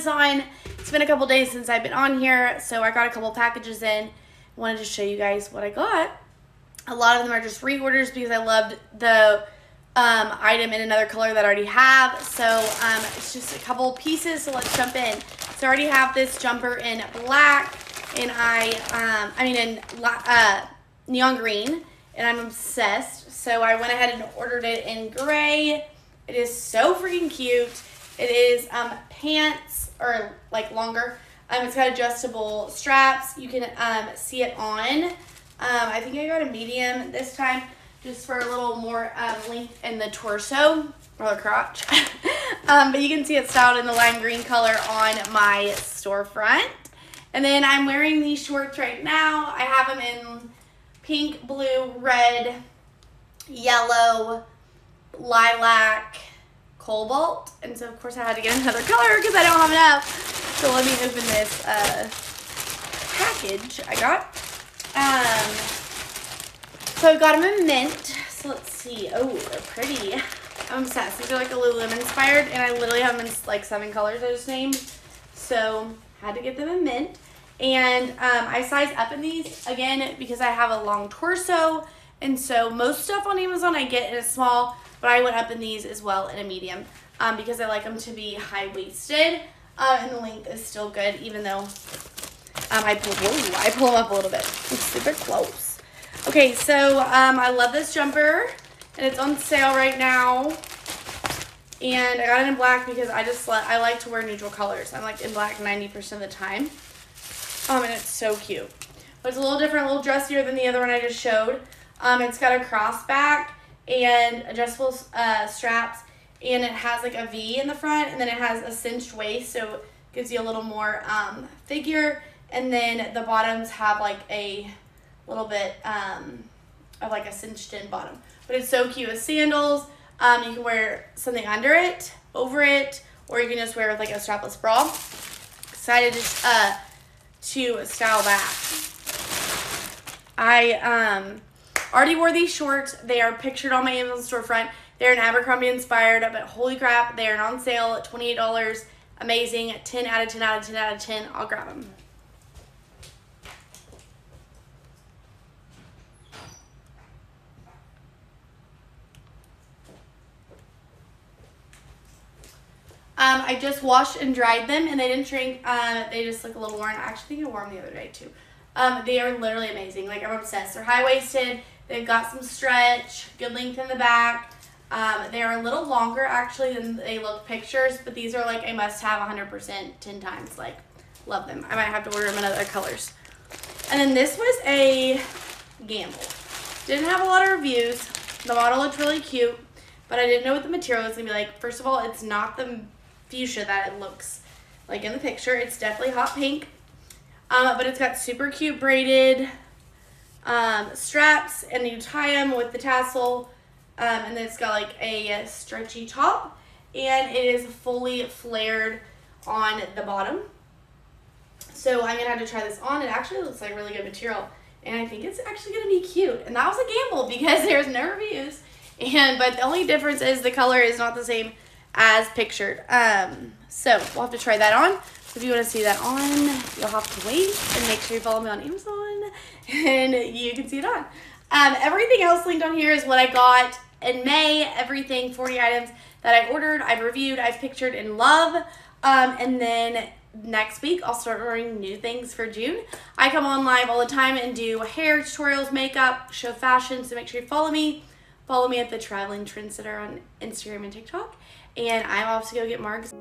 Amazon. It's been a couple days since I've been on here, so I got a couple packages in. Wanted to show you guys what I got. A lot of them are just reorders because I loved the item in another color that I already have. So it's just a couple pieces, so let's jump in. So I already have this jumper in black, and in neon green, and I'm obsessed. So I went ahead and ordered it in gray. It is so freaking cute. It is pants, or like longer. It's got adjustable straps. You can see it on. I think I got a medium this time, just for a little more length in the torso or the crotch. But you can see it styled in the lime green color on my storefront. And then I'm wearing these shorts right now. I have them in pink, blue, red, yellow, lilac, cobalt. And so of course I had to get another color because I don't have enough. So let me open this package I got. So I got them in mint. So let's see. Oh, they're pretty. I'm obsessed. These are like a Lululemon inspired, and I literally have them in like 7 colors I just named. So had to get them in mint. And I size up in these again because I have a long torso, and so most stuff on Amazon I get in a small, but I went up in these as well in a medium because I like them to be high-waisted, and the length is still good even though I pull them up a little bit. It's super close. Okay, so I love this jumper, and it's on sale right now. And I got it in black because I like to wear neutral colors. I'm like in black 90% of the time. And it's so cute. But it's a little different, a little dressier than the other one I just showed. It's got a cross back and adjustable straps, and it has like a V in the front, and then it has a cinched waist, so it gives you a little more figure. And then the bottoms have like a little bit of like a cinched in bottom. But it's so cute with sandals. You can wear something under it, over it, or you can just wear it with like a strapless bra. Excited to style that. I already wore these shorts. They are pictured on my Amazon storefront. They're an Abercrombie inspired, but holy crap, they are on sale at $28. Amazing. 10 out of 10 out of 10 out of 10. I'll grab them. I just washed and dried them, and they didn't shrink. They just look a little worn. I actually think I wore them the other day too. They are literally amazing. Like, I'm obsessed. They're high-waisted. They've got some stretch, good length in the back. They are a little longer actually than they look pictures, but these are like a must-have 100% 10 times. Like, love them. I might have to order them in other colors. And then this was a gamble. Didn't have a lot of reviews. The model looked really cute, but I didn't know what the material was going to be like. First of all, it's not the fuchsia that it looks like in the picture. It's definitely hot pink, but it's got super cute braided straps, and you tie them with the tassel, and then it's got like a stretchy top, and it is fully flared on the bottom. So I'm gonna have to try this on. It actually looks like really good material, and I think it's actually gonna be cute. And that was a gamble because there's no reviews, but the only difference is the color is not the same as pictured. So we'll have to try that on. So if you want to see that on, you'll have to wait, and make sure you follow me on Amazon and you can see it on. Everything else linked on here is what I got in May. Everything, 40 items that I ordered, I've reviewed, I've pictured, and love. And then next week I'll start ordering new things for June. I come on live all the time and do hair tutorials, makeup, show fashion, so make sure you follow me. Follow me at the Traveling Trendsetter on Instagram and TikTok. And I'm off to go get Marg's.